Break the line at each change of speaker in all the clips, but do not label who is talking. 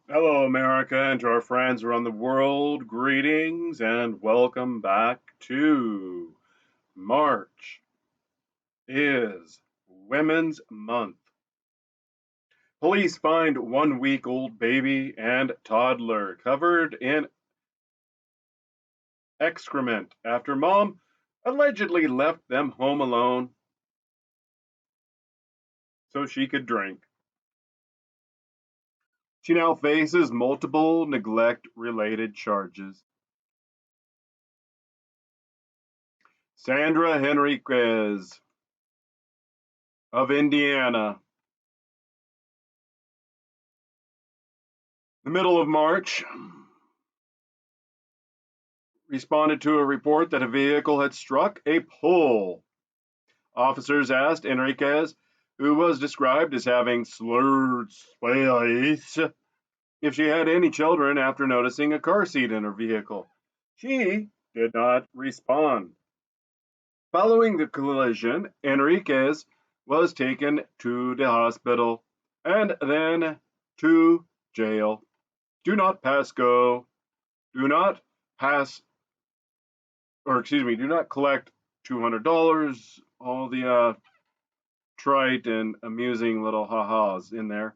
Hello, America, and to our friends around the world, greetings and welcome back to March is Women's Month. Police find 1 week old baby and toddler covered in excrement after mom allegedly left them home alone so she could drink. She now faces multiple neglect related charges. Sandra Henriquez of Indiana. The middle of March, responded to a report that a vehicle had struck a pole. Officers asked Henriquez, who was described as having slurred speech, if she had any children after noticing a car seat in her vehicle. She did not respond. Following the collision, Henriquez was taken to the hospital and then to jail. Do not pass go. Do not pass do not collect $200. All the trite and amusing little ha-has in there.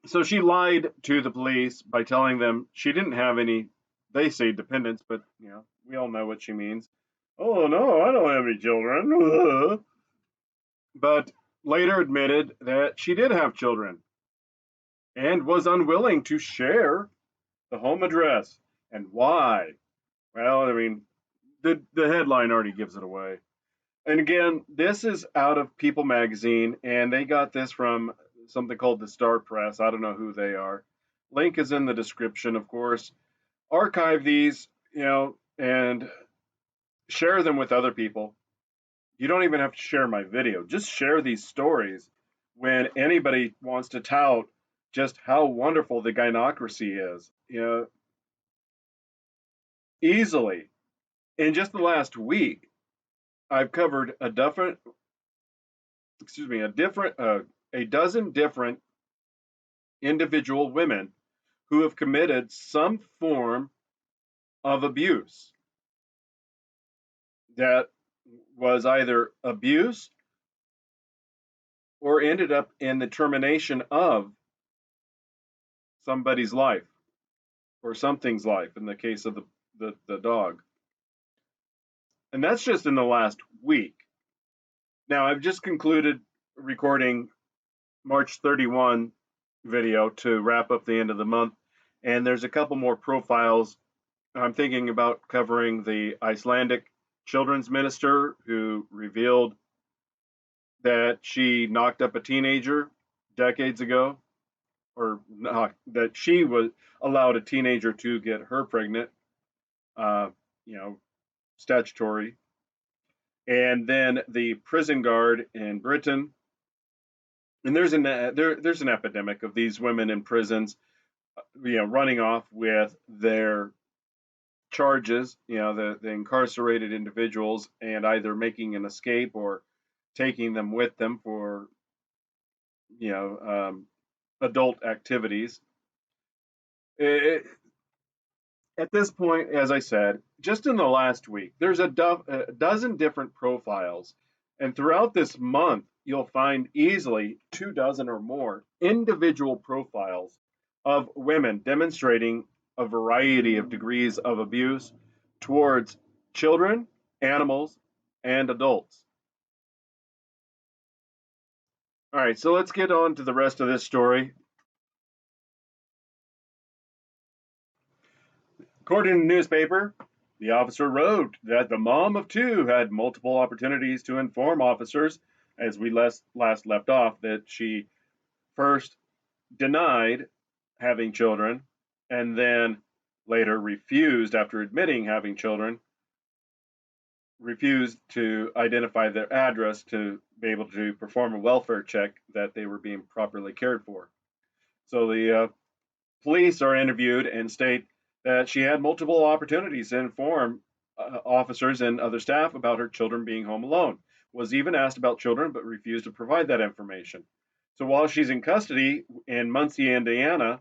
So she lied to the police by telling them she didn't have any, they say dependents, but we all know what she means. Oh no, I don't have any children. But later admitted that she did have children and was unwilling to share the home address. And why? Well, I mean, the headline already gives it away. And again, this is out of People magazine, and they got this from something called the Star Press. I don't know who they are. Link is in the description, of course. Archive these, and share them with other people. You don't even have to share my video. Just share these stories when anybody wants to tout just how wonderful the gynocracy is. Easily in just the last week, I've covered a dozen different individual women who have committed some form of abuse that was either abuse or ended up in the termination of somebody's life or something's life in the case of the dog. And that's just in the last week. Now, I've just concluded recording March 31 video to wrap up the end of the month. And there's a couple more profiles. I'm thinking about covering the Icelandic children's minister who revealed that she knocked up a teenager decades ago, or not, that she was allowed a teenager to get her pregnant, uh, you know, statutory. And then the prison guard in Britain. And there's an epidemic of these women in prisons, running off with their charges, the incarcerated individuals, and either making an escape or taking them with them for, you know, um, adult activities. It, at this point, as I said, just in the last week, there's a dozen different profiles. And throughout this month, you'll find easily 2 dozen or more individual profiles of women demonstrating a variety of degrees of abuse towards children, animals, and adults. All right, so let's get on to the rest of this story. According to the newspaper, the officer wrote that the mom of two had multiple opportunities to inform officers, as we last left off, that she first denied having children and then later refused, after admitting having children, refused to identify their address to be able to perform a welfare check that they were being properly cared for. So the police are interviewed and state that she had multiple opportunities to inform officers and other staff about her children being home alone. Was even asked about children, but refused to provide that information. So while she's in custody in Muncie, Indiana,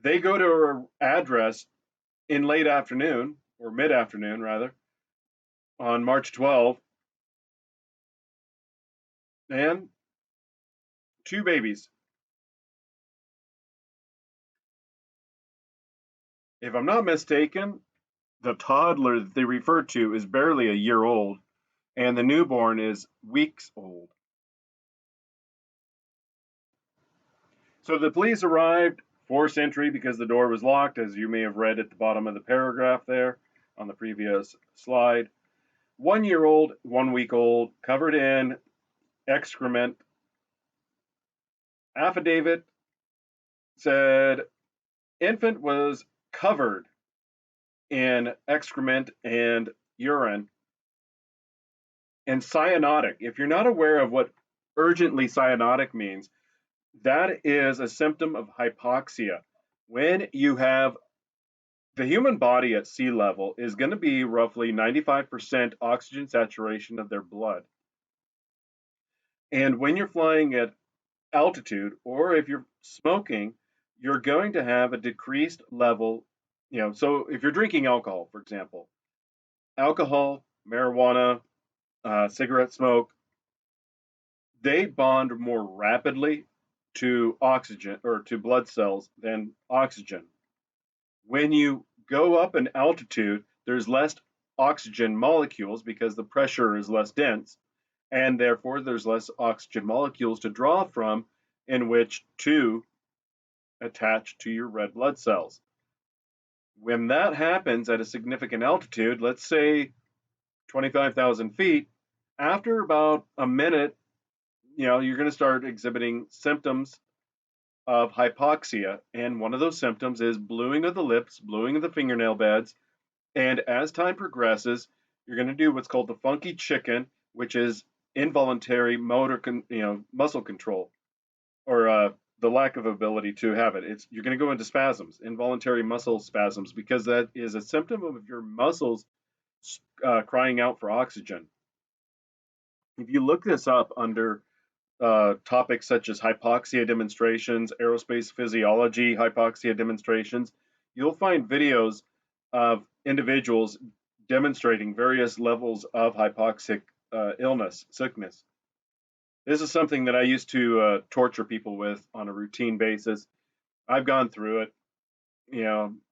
they go to her address in late afternoon, or mid afternoon rather, on March 12th, and two babies. If I'm not mistaken, the toddler that they refer to is barely a year old, and the newborn is weeks old. So the police arrived, forced entry because the door was locked, as you may have read at the bottom of the paragraph there on the previous slide. 1 year old, 1 week old, covered in excrement. Affidavit said infant was covered in excrement and urine and cyanotic. If you're not aware of what urgently cyanotic means, that is a symptom of hypoxia. When you have the human body at sea level is going to be roughly 95% oxygen saturation of their blood. And when you're flying at altitude, or if you're smoking, you're going to have a decreased level. So if you're drinking alcohol, for example, alcohol, marijuana, cigarette smoke, they bond more rapidly to oxygen or to blood cells than oxygen. When you go up in altitude, there's less oxygen molecules because the pressure is less dense, and therefore there's less oxygen molecules to draw from in which to attach to your red blood cells. When that happens at a significant altitude, let's say 25,000 feet, after about a minute, you're going to start exhibiting symptoms of hypoxia. And one of those symptoms is bluing of the lips, bluing of the fingernail beds. And as time progresses, you're going to do what's called the funky chicken, which is involuntary muscle control, or the lack of ability to have it. You're going to go into spasms, involuntary muscle spasms, because that is a symptom of your muscles crying out for oxygen. If you look this up under topics such as hypoxia demonstrations, aerospace physiology hypoxia demonstrations, you'll find videos of individuals demonstrating various levels of hypoxic sickness. This is something that I used to torture people with on a routine basis. I've gone through it,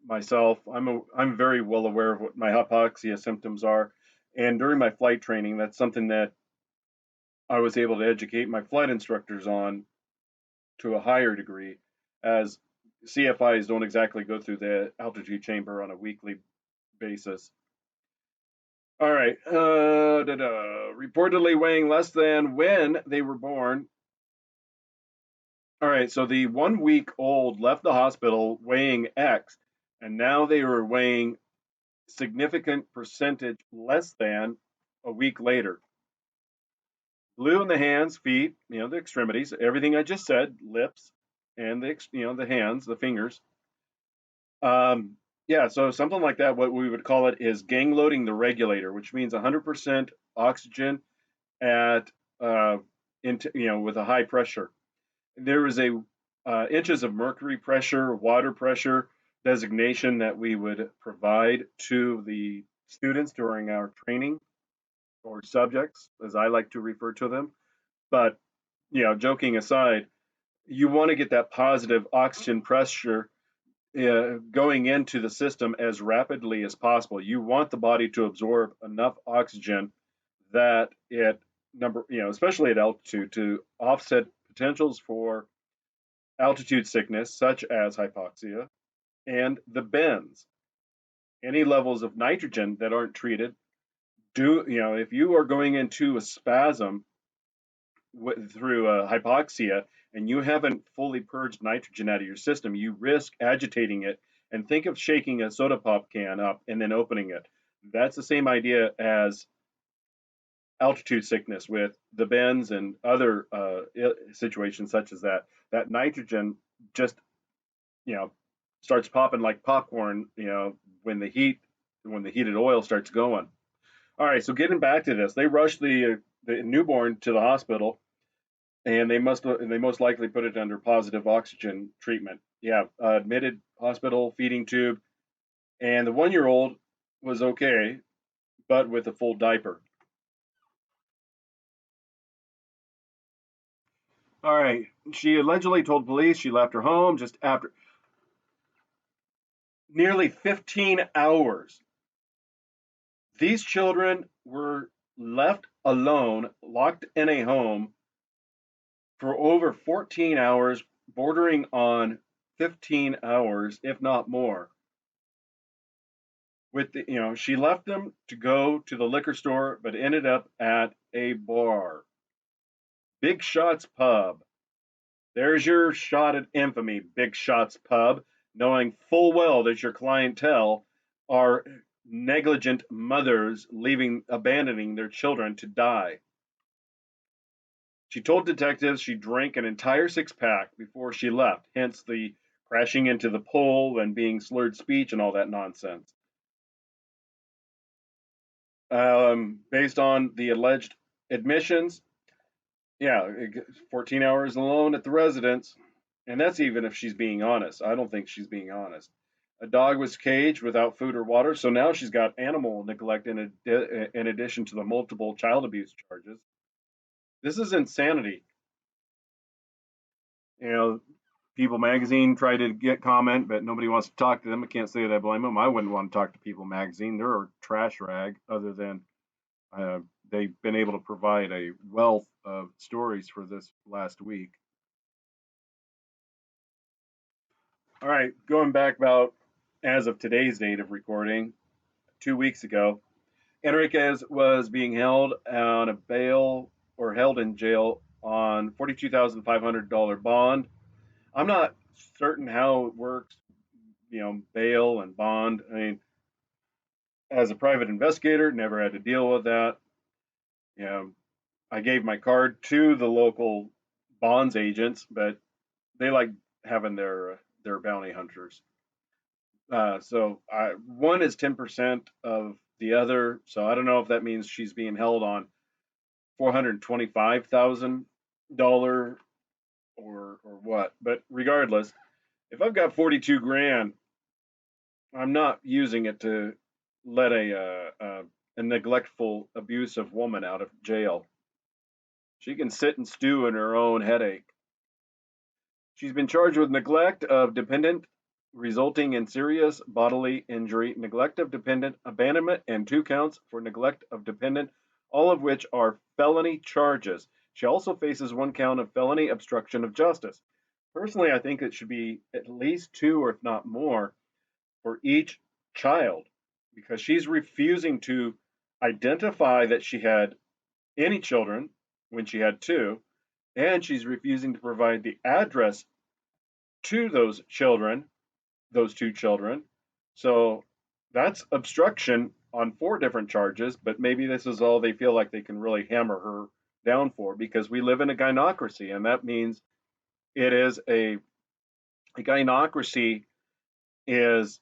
myself. I'm very well aware of what my hypoxia symptoms are, and during my flight training, that's something that I was able to educate my flight instructors on to a higher degree, as CFIs don't exactly go through the altitude chamber on a weekly basis. All right. Reportedly weighing less than when they were born. All right. So the 1 week old left the hospital weighing X, and now they were weighing significant percentage less than a week later. Blue in the hands, feet, the extremities, everything I just said, lips, and the hands, the fingers. Yeah, so something like that, what we would call it is gang loading the regulator, which means 100% oxygen at with a high pressure. There is a inches of mercury pressure, water pressure designation that we would provide to the students during our training, or subjects, as I like to refer to them. But joking aside, you want to get that positive oxygen pressure going into the system as rapidly as possible. You want the body to absorb enough oxygen that especially at altitude, to offset potentials for altitude sickness, such as hypoxia, and the bends. Any levels of nitrogen that aren't treated, if you are going into a spasm through hypoxia and you haven't fully purged nitrogen out of your system, you risk agitating it. And think of shaking a soda pop can up and then opening it. That's the same idea as altitude sickness with the bends and other situations such as that. That nitrogen just, starts popping like popcorn, when the heated oil starts going. All right, so getting back to this, they rushed the newborn to the hospital. and they most likely put it under positive oxygen treatment. Yeah, admitted hospital, feeding tube, and the 1 year old was okay, but with a full diaper. All right. She allegedly told police she left her home just after nearly 15 hours. These children were left alone, locked in a home for over 14 hours, bordering on 15 hours, if not more. She left them to go to the liquor store, but ended up at a bar. Big Shots Pub. There's your shot at infamy, Big Shots Pub, knowing full well that your clientele are negligent mothers abandoning their children to die. She told detectives she drank an entire six-pack before she left, hence the crashing into the pole and being slurred speech and all that nonsense. Based on the alleged admissions, yeah, 14 hours alone at the residence. And that's even if she's being honest. I don't think she's being honest. A dog was caged without food or water, so now she's got animal neglect in addition to the multiple child abuse charges. This is insanity. You know, People Magazine tried to get comment, but nobody wants to talk to them. I can't say that I blame them. I wouldn't want to talk to People Magazine. They're a trash rag, other than uh, they've been able to provide a wealth of stories for this last week. All right, going back about as of today's date of recording, 2 weeks ago, Henriquez was being held on a bail or held in jail on $42,500 bond. I'm not certain how it works, bail and bond. I mean, as a private investigator, never had to deal with that. You know, I gave my card to the local bonds agents, but they like having their bounty hunters. One is 10% of the other. So I don't know if that means she's being held on $425,000 or what. But regardless, if I've got 42 grand, I'm not using it to let a neglectful, abusive woman out of jail. She can sit and stew in her own headache. She's been charged with neglect of dependent resulting in serious bodily injury, neglect of dependent, abandonment, and 2 counts for neglect of dependent, all of which are felony charges. She also faces 1 count of felony obstruction of justice. Personally, I think it should be at least 2, or if not more, for each child, because she's refusing to identify that she had any children when she had 2, and she's refusing to provide the address to those 2 children. So that's obstruction on 4 different charges, but maybe this is all they feel like they can really hammer her down for, because we live in a gynocracy, and that means it is a gynocracy is,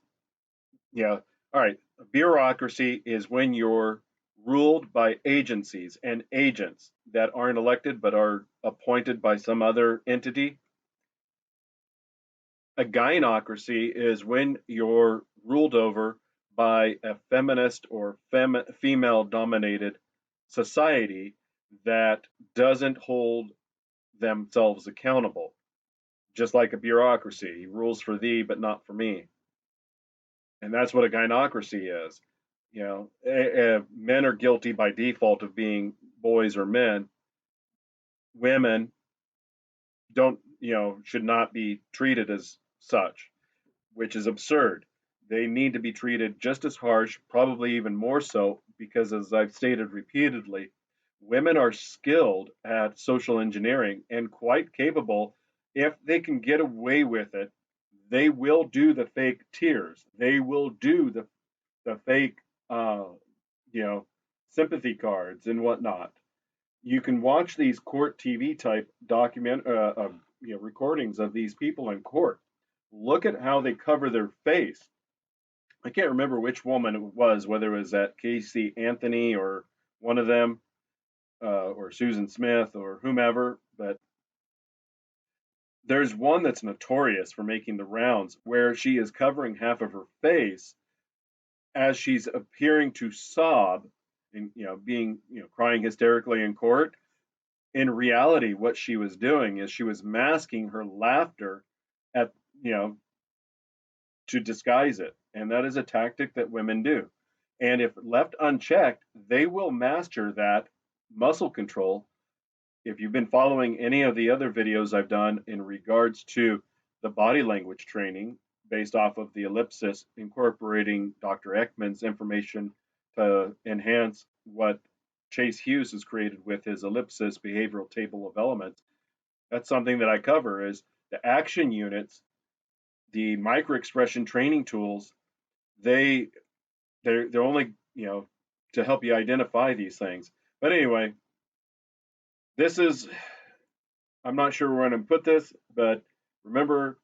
yeah, all right. A bureaucracy is when you're ruled by agencies and agents that aren't elected but are appointed by some other entity. A gynocracy is when you're ruled over by a feminist or female dominated society that doesn't hold themselves accountable, just like a bureaucracy. He rules for thee, but not for me. And that's what a gynocracy is. Men are guilty by default of being boys or men. Women don't, should not be treated as such, which is absurd. They need to be treated just as harsh, probably even more so, because as I've stated repeatedly, women are skilled at social engineering and quite capable. If they can get away with it, they will do the fake tears. They will do the fake, uh, you know, sympathy cards and whatnot. You can watch these court TV type recordings of these people in court. Look at how they cover their face. I can't remember which woman it was, whether it was that Casey Anthony or one of them, or Susan Smith or whomever, but there's one that's notorious for making the rounds where she is covering half of her face as she's appearing to sob and being crying hysterically in court. In reality, what she was doing is she was masking her laughter at you know to disguise it, and that is a tactic that women do. And if left unchecked, they will master that muscle control. If you've been following any of the other videos I've done in regards to the body language training based off of the ellipsis, incorporating Dr. Ekman's information to enhance what Chase Hughes has created with his ellipsis behavioral table of elements, that's something that I cover is the action units, the micro expression training tools. They're only to help you identify these things. But anyway, this is, I'm not sure where I'm going to put this, but remember,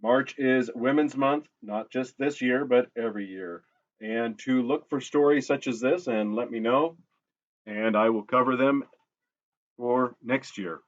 March is Women's Month, not just this year, but every year. And to look for stories such as this and let me know, and I will cover them for next year.